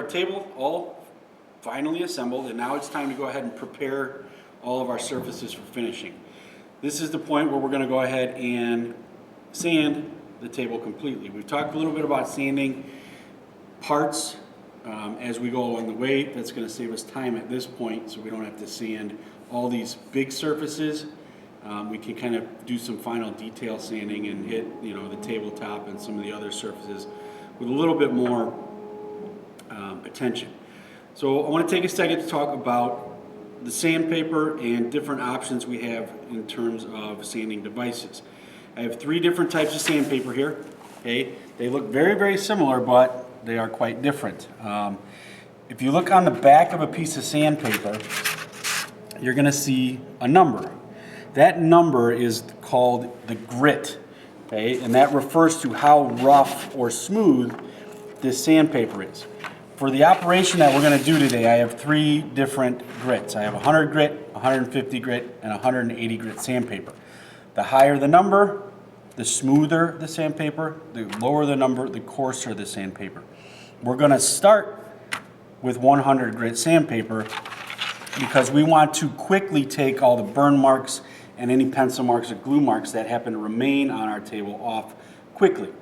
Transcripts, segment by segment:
table all finally assembled, and now it's time to go ahead and prepare all of our surfaces for finishing. This is the point where we're going to go ahead and sand the table completely. We've talked a little bit about sanding parts as we go along the way. That's going to save us time at this point, so we don't have to sand all these big surfaces. We can kind of do some final detail sanding and hit, the tabletop and some of the other surfaces with a little bit more attention. So I want to take a second to talk about the sandpaper and different options we have in terms of sanding devices. I have 3 different types of sandpaper here. Okay, they look very, very similar, but they are quite different. If you look on the back of a piece of sandpaper, you're going to see a number. That number is called the grit, okay, and that refers to how rough or smooth this sandpaper is. For the operation that we're going to do today, I have 3 different grits. I have 100 grit, 150 grit, and 180 grit sandpaper. The higher the number, the smoother the sandpaper. The lower the number, the coarser the sandpaper. We're going to start with 100 grit sandpaper because we want to quickly take all the burn marks and any pencil marks or glue marks that happen to remain on our table off quickly.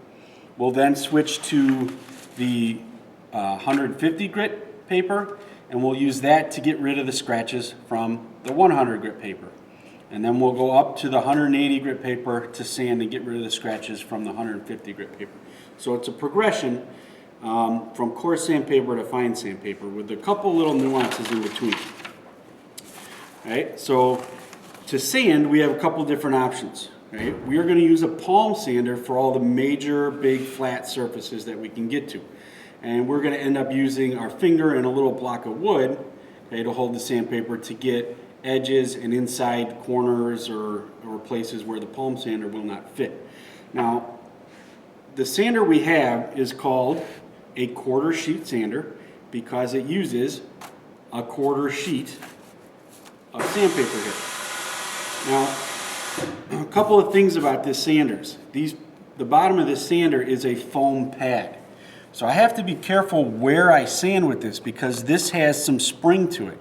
We'll then switch to the 150 grit paper, and we'll use that to get rid of the scratches from the 100 grit paper. And then we'll go up to the 180 grit paper to sand and get rid of the scratches from the 150 grit paper. So it's a progression from coarse sandpaper to fine sandpaper with a couple little nuances in between. All right, so to sand, we have a couple different options. Right? We are going to use a palm sander for all the major, big, flat surfaces that we can get to. And we're going to end up using our finger and a little block of wood, okay, to hold the sandpaper to get edges and inside corners or places where the palm sander will not fit. Now, the sander we have is called a quarter sheet sander because it uses a quarter sheet of sandpaper here. Now, a couple of things about this sanders. The bottom of this sander is a foam pad. So I have to be careful where I sand with this because this has some spring to it.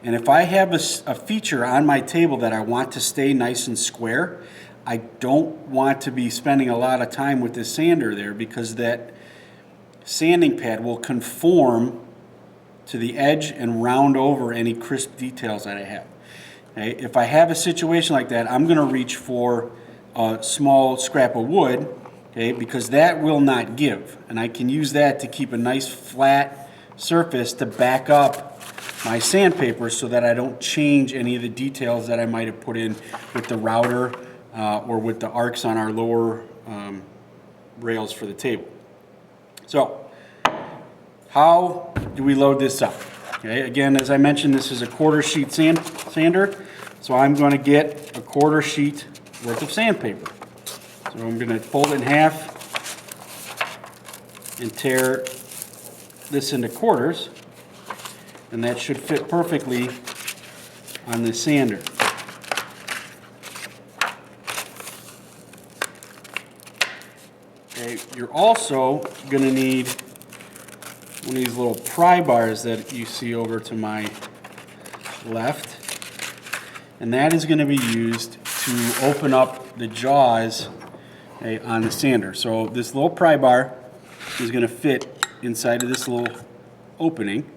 And if I have a feature on my table that I want to stay nice and square, I don't want to be spending a lot of time with this sander there because that sanding pad will conform to the edge and round over any crisp details that I have. Okay? If I have a situation like that, I'm going to reach for a small scrap of wood, okay, because that will not give. And I can use that to keep a nice flat surface to back up my sandpaper so that I don't change any of the details that I might have put in with the router or with the arcs on our lower rails for the table. So, how do we load this up? Okay, again, as I mentioned, this is a quarter sheet sander, so I'm going to get a quarter sheet worth of sandpaper. So I'm going to fold it in half and tear this into quarters, and that should fit perfectly on the sander. Okay, you're also going to need one of these little pry bars that you see over to my left, and that is going to be used to open up the jaws, okay, on the sander. So this little pry bar is going to fit inside of this little opening.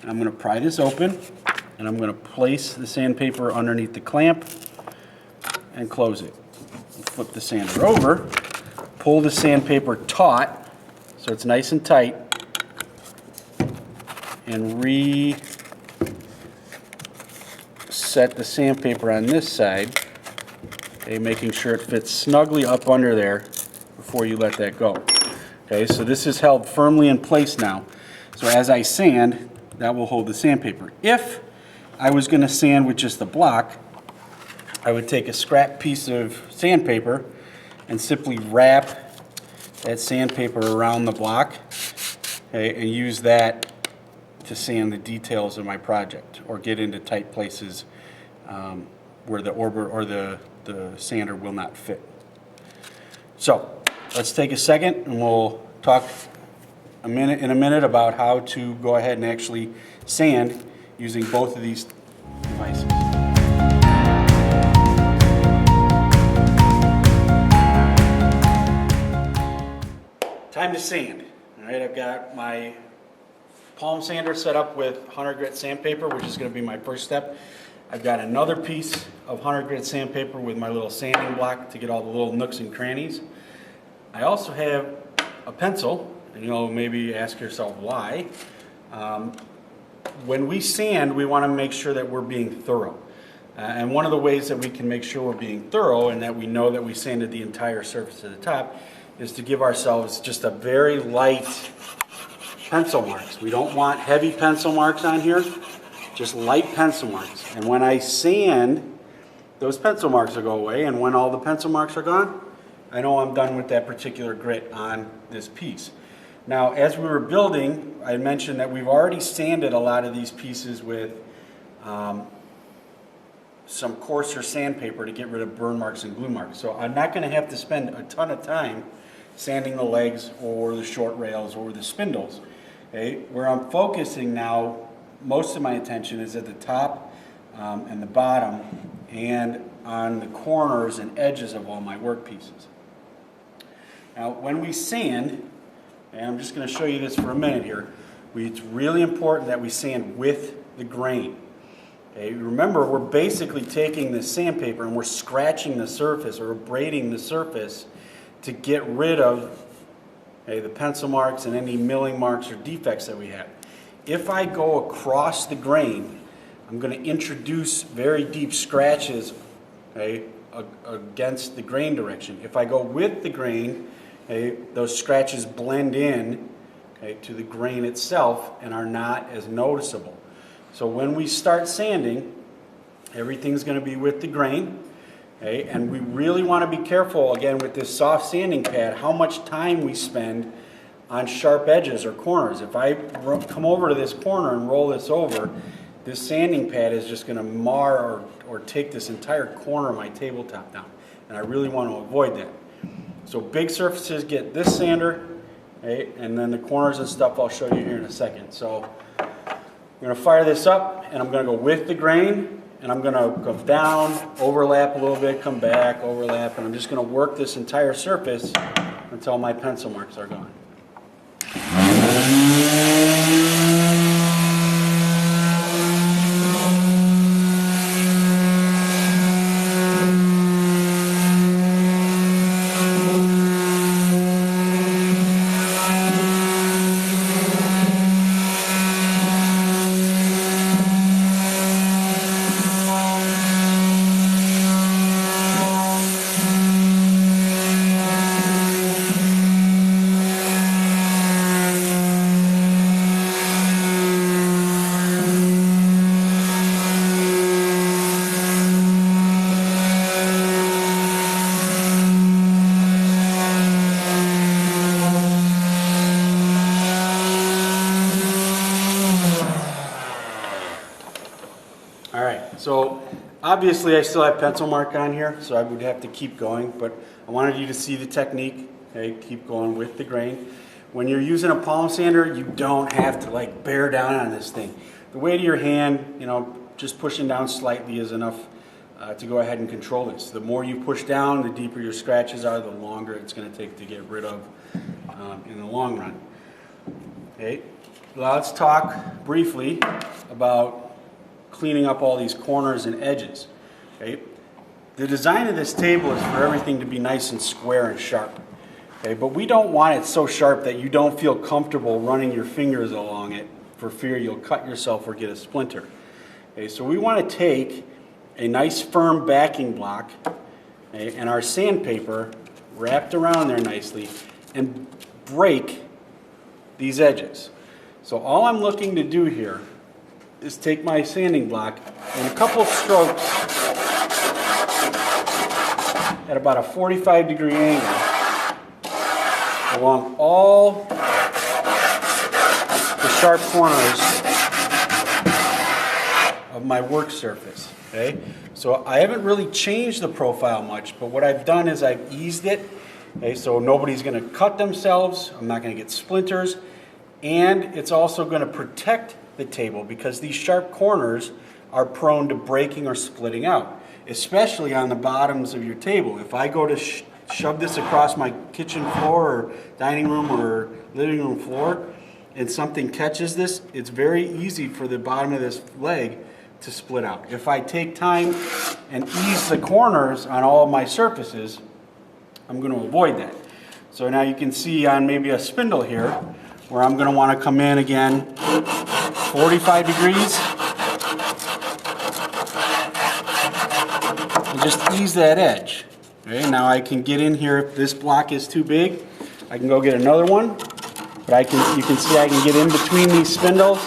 And I'm going to pry this open, and I'm going to place the sandpaper underneath the clamp and close it. Flip the sander over, pull the sandpaper taut so it's nice and tight, and reset the sandpaper on this side, okay, making sure it fits snugly up under there before you let that go. Okay, so this is held firmly in place now. So as I sand, that will hold the sandpaper. If I was going to sand with just the block, I would take a scrap piece of sandpaper and simply wrap that sandpaper around the block, okay, and use that to sand the details of my project or get into tight places where the orbit or the sander will not fit. So let's take a second and we'll talk in a minute about how to go ahead and actually sand using both of these devices. Time to sand. All right, I've got my palm sander set up with 100 grit sandpaper, which is going to be my first step. I've got another piece of 100 grit sandpaper with my little sanding block to get all the little nooks and crannies. I also have a pencil, and you'll maybe ask yourself why. When we sand, we want to make sure that we're being thorough. And one of the ways that we can make sure we're being thorough and that we know that we sanded the entire surface at the top is to give ourselves just a very light pencil marks. We don't want heavy pencil marks on here, just light pencil marks. And when I sand, those pencil marks will go away, and when all the pencil marks are gone, I know I'm done with that particular grit on this piece. Now, as we were building, I mentioned that we've already sanded a lot of these pieces with some coarser sandpaper to get rid of burn marks and glue marks. So I'm not going to have to spend a ton of time sanding the legs or the short rails or the spindles. Okay? Where I'm focusing now, most of my attention is at the top and the bottom and on the corners and edges of all my work pieces. Now, when we sand, and I'm just going to show you this for a minute here, it's really important that we sand with the grain. Okay? Remember, we're basically taking the sandpaper and we're scratching the surface or abrading the surface to get rid of the pencil marks and any milling marks or defects that we have. If I go across the grain, I'm going to introduce very deep scratches against the grain direction. If I go with the grain, those scratches blend in to the grain itself and are not as noticeable. So when we start sanding, everything's going to be with the grain. And we really want to be careful, again, with this soft sanding pad, how much time we spend on sharp edges or corners. If I come over to this corner and roll this over, this sanding pad is just going to mar or take this entire corner of my tabletop down. And I really want to avoid that. So big surfaces get this sander, and then the corners and stuff I'll show you here in a second. So I'm going to fire this up, and I'm going to go with the grain. And I'm going to go down, overlap a little bit, come back, overlap, and I'm just going to work this entire surface until my pencil marks are gone. So obviously I still have pencil mark on here, so I would have to keep going, but I wanted you to see the technique. Keep going with the grain. When you're using a palm sander, you don't have to bear down on this thing. The weight of your hand, just pushing down slightly is enough to go ahead and control this. The more you push down, the deeper your scratches are, the longer it's going to take to get rid of in the long run. Okay, let's talk briefly about cleaning up all these corners and edges. Okay, the design of this table is for everything to be nice and square and sharp. Okay, but we don't want it so sharp that you don't feel comfortable running your fingers along it for fear you'll cut yourself or get a splinter. Okay, so we want to take a nice firm backing block and our sandpaper wrapped around there nicely and break these edges. So all I'm looking to do here is take my sanding block and a couple strokes at about a 45-degree angle along all the sharp corners of my work surface. Okay? So I haven't really changed the profile much, but what I've done is I've eased it. Okay? So nobody's going to cut themselves. I'm not going to get splinters. And it's also going to protect the table because these sharp corners are prone to breaking or splitting out, especially on the bottoms of your table. If I go to shove this across my kitchen floor or dining room or living room floor and something catches this, it's very easy for the bottom of this leg to split out. If I take time and ease the corners on all of my surfaces, I'm going to avoid that. So now you can see on maybe a spindle here where I'm going to want to come in again 45 degrees and just ease that edge. Okay, now I can get in here. If this block is too big, I can go get another one. But you can see I can get in between these spindles.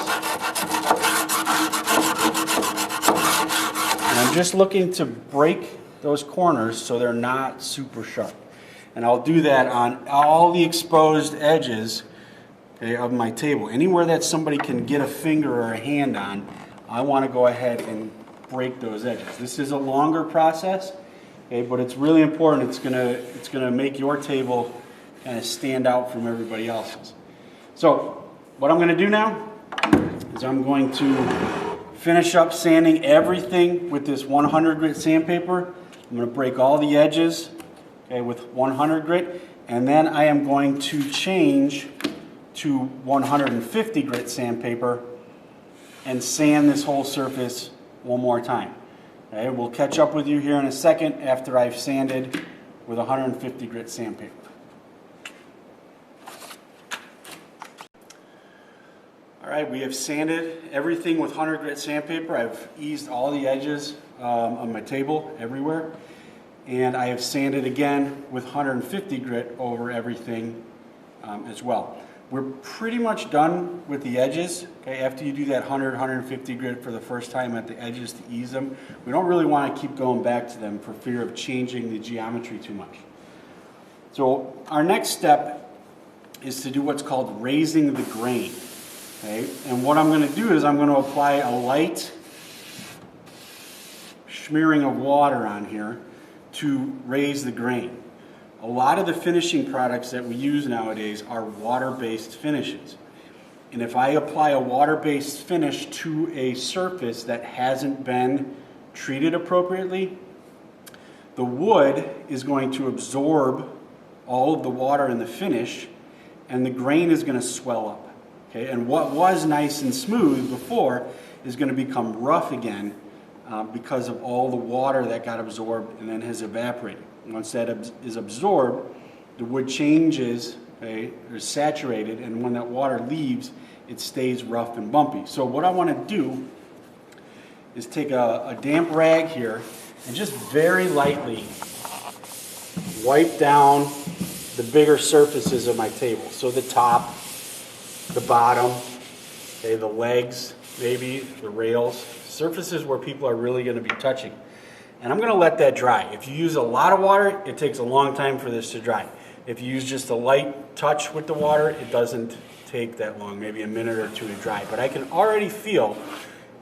And I'm just looking to break those corners so they're not super sharp. And I'll do that on all the exposed edges, okay, of my table. Anywhere that somebody can get a finger or a hand on, I want to go ahead and break those edges. This is a longer process. Okay, but it's really important. It's gonna make your table kind of stand out from everybody else's. So what I'm going to do now is I'm going to finish up sanding everything with this 100 grit sandpaper. I'm going to break all the edges, okay, with 100 grit, and then I am going to change to 150 grit sandpaper and sand this whole surface one more time. Okay, we'll catch up with you here in a second after I've sanded with 150 grit sandpaper. All right, we have sanded everything with 100 grit sandpaper. I've eased all the edges on my table everywhere. And I have sanded again with 150 grit over everything as well. We're pretty much done with the edges. Okay, after you do that 150 grit for the first time at the edges to ease them, we don't really want to keep going back to them for fear of changing the geometry too much. So our next step is to do what's called raising the grain. Okay, and what I'm going to do is I'm going to apply a light smearing of water on here to raise the grain. A lot of the finishing products that we use nowadays are water-based finishes. And if I apply a water-based finish to a surface that hasn't been treated appropriately, the wood is going to absorb all of the water in the finish and the grain is going to swell up. Okay? And what was nice and smooth before is going to become rough again because of all the water that got absorbed and then has evaporated. Once that is absorbed, the wood changes, okay, or is saturated, and when that water leaves, it stays rough and bumpy. So what I want to do is take a damp rag here and just very lightly wipe down the bigger surfaces of my table. So the top, the bottom, okay, the legs, maybe the rails, surfaces where people are really going to be touching. And I'm going to let that dry. If you use a lot of water, it takes a long time for this to dry. If you use just a light touch with the water, it doesn't take that long, maybe a minute or two to dry. But I can already feel,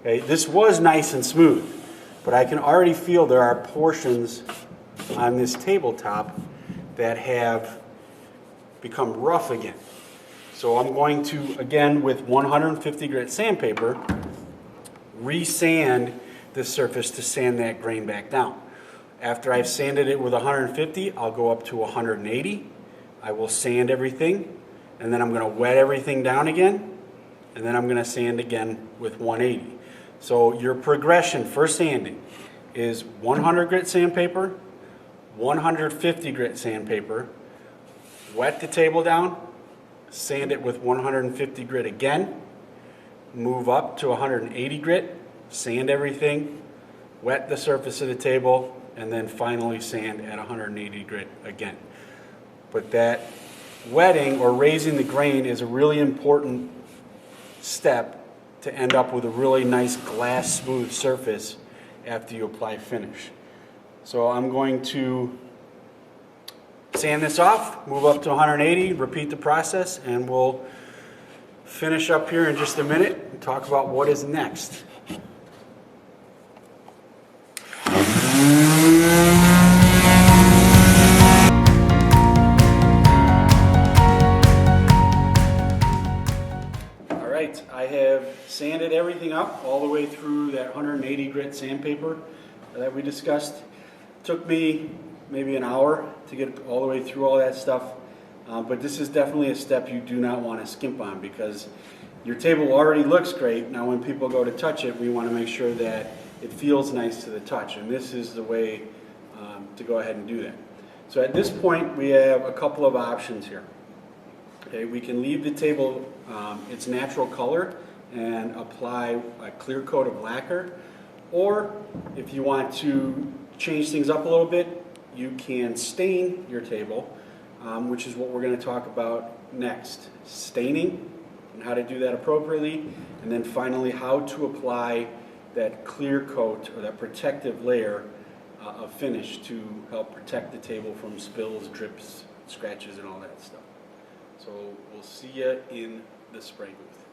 okay, this was nice and smooth, but I can already feel there are portions on this tabletop that have become rough again. So I'm going to, again, with 150 grit sandpaper, re-sand this surface to sand that grain back down. After I've sanded it with 150, I'll go up to 180. I will sand everything, and then I'm going to wet everything down again, and then I'm going to sand again with 180. So your progression for sanding is 100 grit sandpaper, 150 grit sandpaper, wet the table down, sand it with 150 grit again, move up to 180 grit, sand everything, wet the surface of the table, and then finally sand at 180 grit again. But that wetting or raising the grain is a really important step to end up with a really nice glass smooth surface after you apply finish. So I'm going to sand this off, move up to 180, repeat the process, and we'll finish up here in just a minute and talk about what is next. 180 grit sandpaper that we discussed. Took me maybe an hour to get all the way through all that stuff, but this is definitely a step you do not want to skimp on, because your table already looks great. Now when people go to touch it, we want to make sure that it feels nice to the touch, and this is the way to go ahead and do that. So at this point, we have a couple of options here. Okay, we can leave the table its natural color and apply a clear coat of lacquer, or if you want to change things up a little bit, you can stain your table, which is what we're going to talk about next. Staining and how to do that appropriately, and then finally how to apply that clear coat or that protective layer of finish to help protect the table from spills, drips, scratches, and all that stuff. So we'll see you in the spray booth.